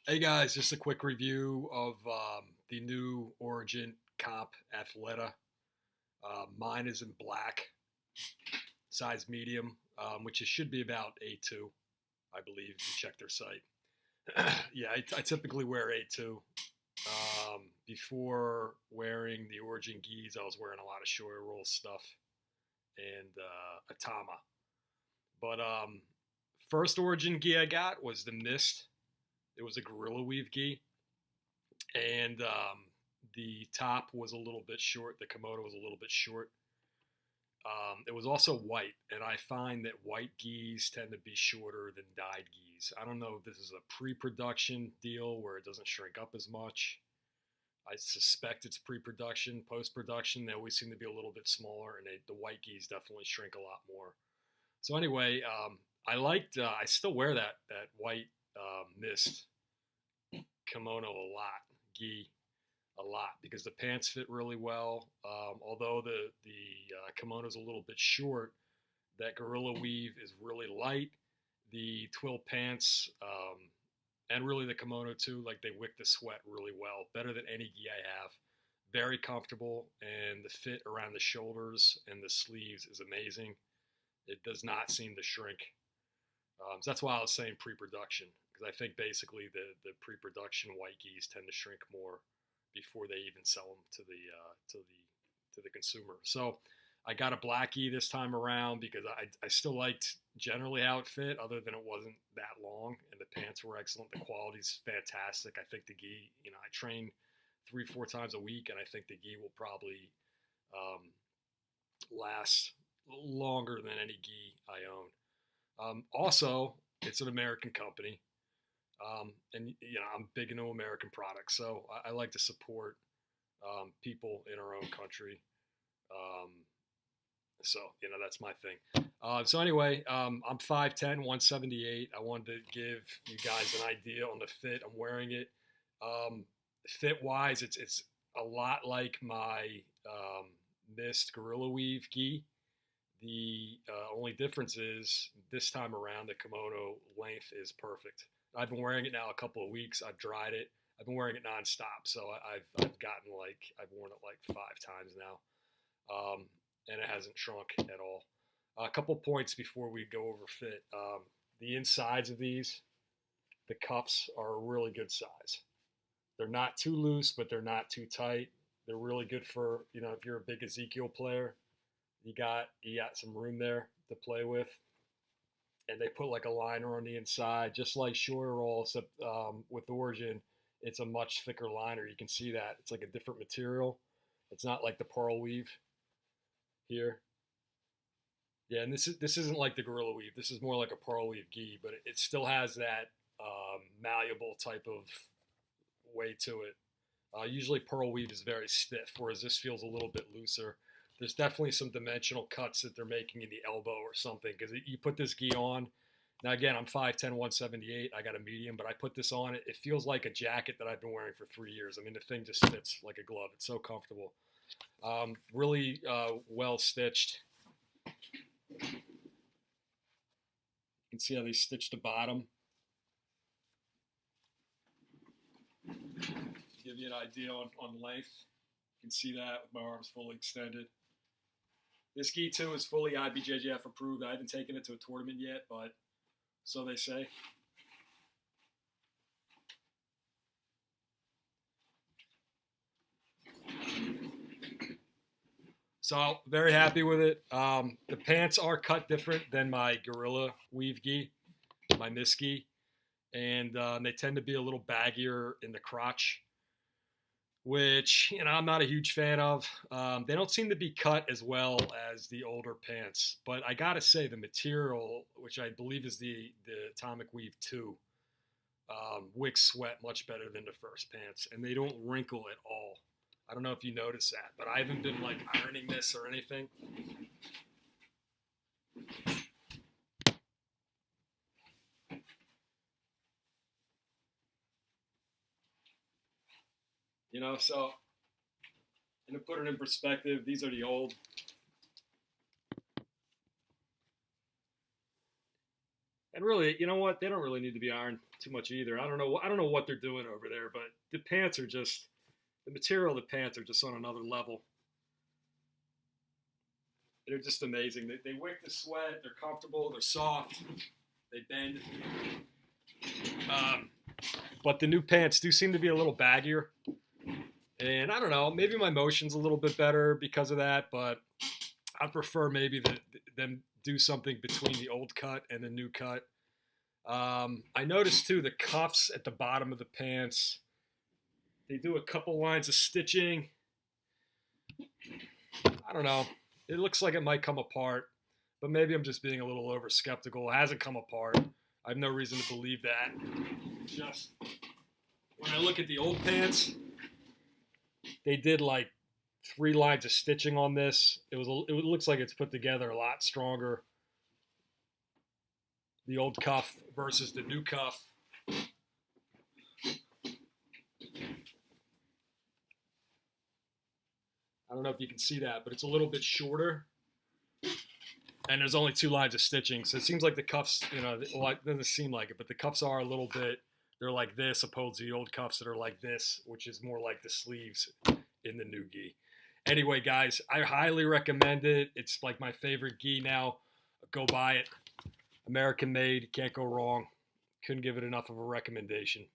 Hey guys, just a quick review of the new Origin comp Athleta. Mine is in black, size medium, which it should be about A2, I believe. If you check their site. Yeah, I typically wear A2. Before wearing the Origin Geese, I was wearing a lot of Shoei Roll stuff and Atama. But first Origin gi I got was the Mist. It was a Gorilla Weave gi, and the top was a little bit short. The kimono was a little bit short. It was also white, and I find that white geese tend to be shorter than dyed geese. I don't know if this is a pre-production deal where it doesn't shrink up as much. I suspect it's pre-production. Post-production, they always seem to be a little bit smaller, and the white geese definitely shrink a lot more. So anyway, I liked. I still wear that white mist kimono a lot, gi a lot because the pants fit really well. Although the kimono is a little bit short, that gorilla weave is really light. The twill pants and really the kimono too, like they wick the sweat really well, better than any gi I have. Very comfortable, and the fit around the shoulders and the sleeves is amazing. It does not seem to shrink. So that's why I was saying pre-production, because I think basically the pre-production white geese tend to shrink more before they even sell them to the consumer. So I got a blackie this time around because I still liked generally how it fit, other than it wasn't that long and the pants were excellent. The quality's fantastic. I think the gi, I train 3 4 times a week, and I think the gi will probably um, last longer than any gi I own. Also, it's an American company, and I'm big into American products, so I like to support people in our own country. Um, so that's my thing. So anyway, I'm 5'10", 178. I wanted to give you guys an idea on the fit. I'm wearing it. Fit wise, it's a lot like my Mist Gorilla Weave gi. The only difference is this time around the kimono length is perfect. I've been wearing it now a couple of weeks. I've dried it. I've been wearing it nonstop, so I've gotten I've worn it like 5 times now, and it hasn't shrunk at all. A couple points before we go over fit. The insides of these, the cuffs are a really good size. They're not too loose, but they're not too tight. They're really good for if you're a big Ezekiel player, you got some room there to play with, and they put like a liner on the inside, just like Shore Roll, except with Origin, it's a much thicker liner. You can see that it's like a different material. It's not like the pearl weave here. Yeah, and this isn't like the Gorilla Weave. This is more like a pearl weave gi, but it still has that malleable type of way to it. Usually pearl weave is very stiff, whereas this feels a little bit looser. There's definitely some dimensional cuts that they're making in the elbow or something, because you put this gi on. Now again, I'm 5'10", 178. I got a medium, but I put this on. It feels like a jacket that I've been wearing for 3 years. I mean, the thing just fits like a glove. It's so comfortable. Really well stitched. You can see how they stitched the bottom. Give you an idea on length. You can see that with my arms fully extended. This gi too is fully IBJJF approved. I haven't taken it to a tournament yet, but so they say. So very happy with it. The pants are cut different than my Gorilla Weave gi, my Mist gi, and they tend to be a little baggier in the crotch, which I'm not a huge fan of. They don't seem to be cut as well as the older pants, but I gotta say the material, which I believe is the Atomic Weave 2, wicks sweat much better than the first pants, and they don't wrinkle at all. I don't know if you notice that, but I haven't been like ironing this or anything. So and to put it in perspective, these are the old. And And really, you know what? They don't really need to be ironed too much either. I don't know. I don't know what they're doing over there, but the pants are just the material of the pants are just on another level. They're just amazing. They wick the sweat. They're comfortable. They're soft. They bend. Um, but the new pants do seem to be a little baggier. And I don't know. Maybe my motion's a little bit better because of that. But I prefer maybe them do something between the old cut and the new cut. I noticed too the cuffs at the bottom of the pants. They do a couple lines of stitching. I don't know. It looks like it might come apart, but maybe I'm just being a little over skeptical. It hasn't come apart. I have no reason to believe that. Just when I look at the old pants, they did like 3 lines of stitching on this. It looks like it's put together a lot stronger. The old cuff versus the new cuff. I don't know if you can see that, but it's a little bit shorter. And there's only 2 lines of stitching. So it seems like the cuffs, well, it doesn't seem like it, but the cuffs are a little bit, they're like this opposed to the old cuffs that are like this, which is more like the sleeves in the new gi. Anyway, guys, I highly recommend it. It's like my favorite gi now. Go buy it. American made. Can't go wrong. Couldn't give it enough of a recommendation.